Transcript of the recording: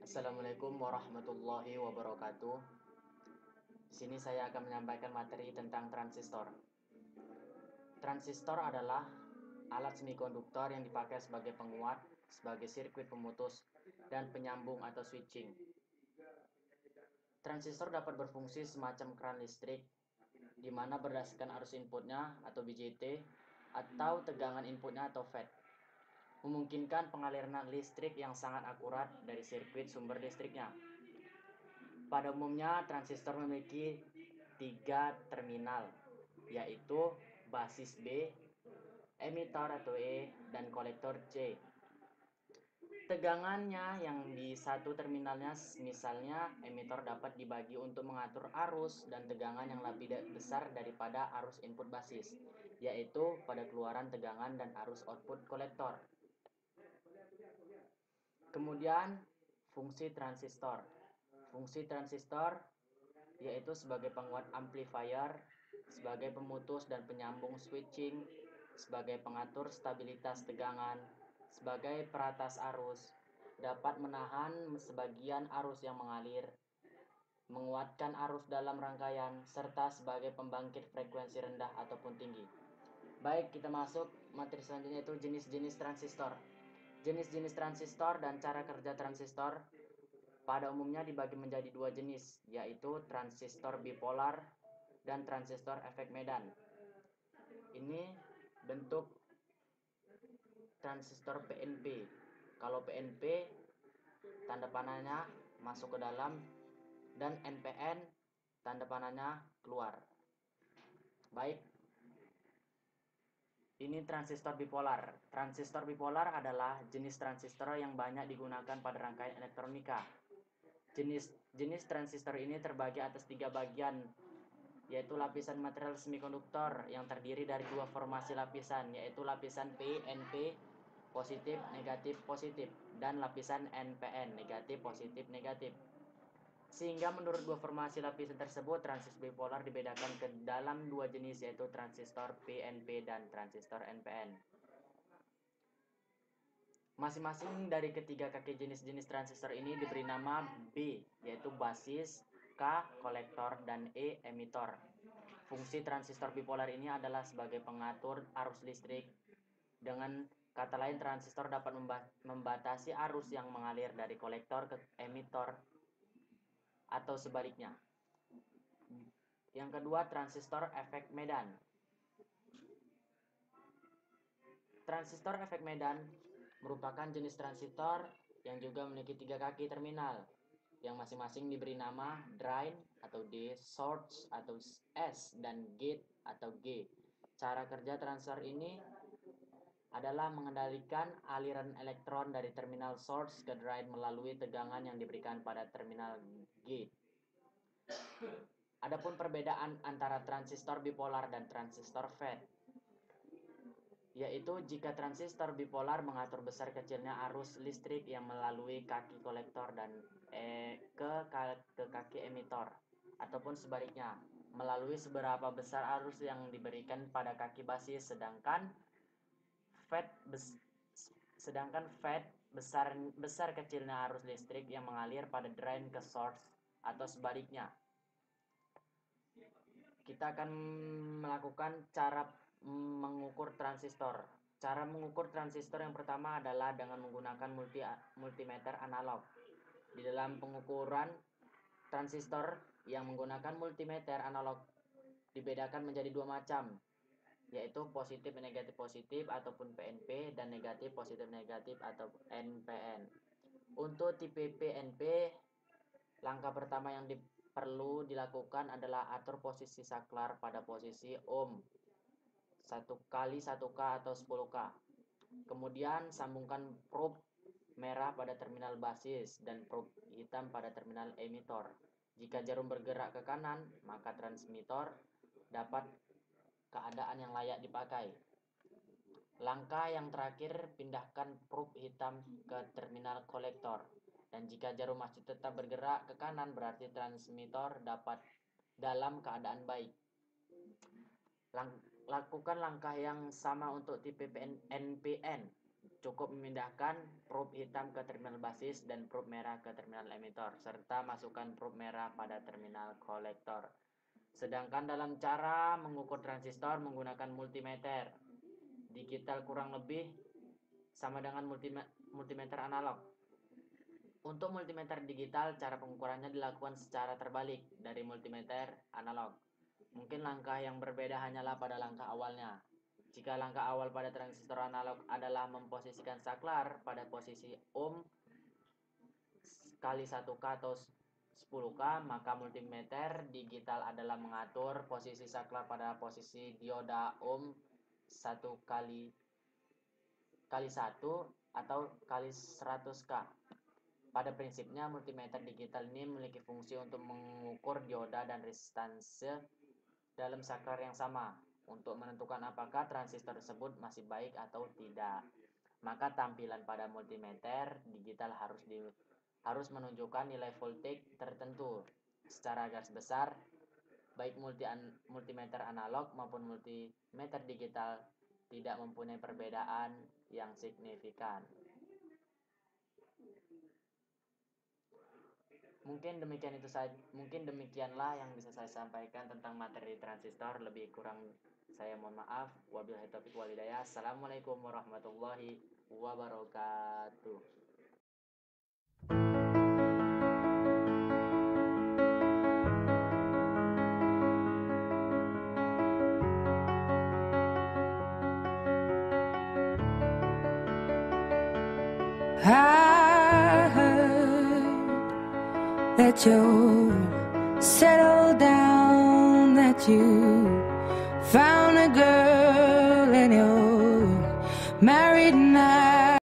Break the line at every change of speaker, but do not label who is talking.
Assalamualaikum warahmatullahi wabarakatuh. Di sini saya akan menyampaikan materi tentang transistor. Transistor adalah alat semikonduktor yang dipakai sebagai penguat, sebagai sirkuit pemutus, dan penyambung atau switching. Transistor dapat berfungsi semacam keran listrik, di mana berdasarkan arus inputnya atau BJT, atau tegangan inputnya atau FET, memungkinkan pengaliran listrik yang sangat akurat dari sirkuit sumber listriknya. Pada umumnya, transistor memiliki tiga terminal, yaitu basis B, emitor atau E, dan kolektor C. Tegangannya yang di satu terminalnya, misalnya emitor dapat dibagi untuk mengatur arus dan tegangan yang lebih besar daripada arus input basis, yaitu pada keluaran tegangan dan arus output kolektor. Kemudian, fungsi transistor. Fungsi transistor yaitu sebagai penguat amplifier, sebagai pemutus dan penyambung switching, sebagai pengatur stabilitas tegangan, sebagai peratas arus, dapat menahan sebagian arus yang mengalir, menguatkan arus dalam rangkaian, serta sebagai pembangkit frekuensi rendah ataupun tinggi. Baik, kita masuk materi selanjutnya, yaitu jenis-jenis transistor. Jenis-jenis transistor dan cara kerja transistor pada umumnya dibagi menjadi dua jenis, yaitu transistor bipolar dan transistor efek Medan. Ini bentuk transistor PNP. Kalau PNP, tanda panahnya masuk ke dalam, dan NPN, tanda panahnya keluar. Baik, ini transistor bipolar. Transistor bipolar adalah jenis transistor yang banyak digunakan pada rangkaian elektronika. Jenis transistor ini terbagi atas tiga bagian, yaitu lapisan material semikonduktor yang terdiri dari dua formasi lapisan, yaitu lapisan PNP positif negatif positif dan lapisan NPN negatif positif negatif. Sehingga menurut dua formasi lapisan tersebut, transistor bipolar dibedakan ke dalam dua jenis, yaitu transistor PNP dan transistor NPN. Masing-masing dari ketiga kaki jenis-jenis transistor ini diberi nama B, yaitu basis, K, kolektor, dan E, emitor. Fungsi transistor bipolar ini adalah sebagai pengatur arus listrik. Dengan kata lain, transistor dapat membatasi arus yang mengalir dari kolektor ke emitor atau sebaliknya. Yang kedua, transistor efek Medan. Transistor efek Medan merupakan jenis transistor yang juga memiliki tiga kaki terminal, yang masing-masing diberi nama drain atau D, source atau S, dan gate atau G. Cara kerja transistor ini adalah mengendalikan aliran elektron dari terminal source ke drain melalui tegangan yang diberikan pada terminal gate. Adapun perbedaan antara transistor bipolar dan transistor FET, yaitu jika transistor bipolar mengatur besar kecilnya arus listrik yang melalui kaki kolektor dan ke kaki emitor, ataupun sebaliknya melalui seberapa besar arus yang diberikan pada kaki basis, sedangkan FET besar kecilnya arus listrik yang mengalir pada drain ke source atau sebaliknya. Kita akan melakukan cara mengukur transistor. Cara mengukur transistor yang pertama adalah dengan menggunakan multimeter analog. Di dalam pengukuran transistor yang menggunakan multimeter analog dibedakan menjadi dua macam, yaitu positif negatif positif ataupun PNP, dan negatif positif negatif atau NPN. Untuk tipe PNP, langkah pertama yang perlu dilakukan adalah atur posisi saklar pada posisi ohm 1 kali 1K atau 10K. Kemudian sambungkan probe merah pada terminal basis dan probe hitam pada terminal emitor. Jika jarum bergerak ke kanan, maka transmitter dapat keadaan yang layak dipakai. Langkah yang terakhir, pindahkan probe hitam ke terminal kolektor. Dan jika jarum masih tetap bergerak ke kanan, berarti transmitter dapat dalam keadaan baik. Lakukan langkah yang sama untuk tipe NPN. Cukup memindahkan probe hitam ke terminal basis dan probe merah ke terminal emitor, serta masukkan probe merah pada terminal kolektor. Sedangkan dalam cara mengukur transistor menggunakan multimeter digital kurang lebih sama dengan multimeter analog. Untuk multimeter digital, cara pengukurannya dilakukan secara terbalik dari multimeter analog. Mungkin langkah yang berbeda hanyalah pada langkah awalnya. Jika langkah awal pada transistor analog adalah memposisikan saklar pada posisi ohm kali 1K atau 10K, maka multimeter digital adalah mengatur posisi saklar pada posisi dioda ohm 1 kali 1 atau kali 100K. Pada prinsipnya, multimeter digital ini memiliki fungsi untuk mengukur dioda dan resistance dalam saklar yang sama untuk menentukan apakah transistor tersebut masih baik atau tidak. Maka tampilan pada multimeter digital harus menunjukkan nilai voltage tertentu. Secara garis besar, baik multimeter analog maupun multimeter digital tidak mempunyai perbedaan yang signifikan. Mungkin demikianlah yang bisa saya sampaikan tentang materi transistor. Lebih kurang saya mohon maaf. Wabillahi taufiq wal hidayah. Assalamualaikum warahmatullahi wabarakatuh.
I heard that you settled down, that you found a girl and you're married now.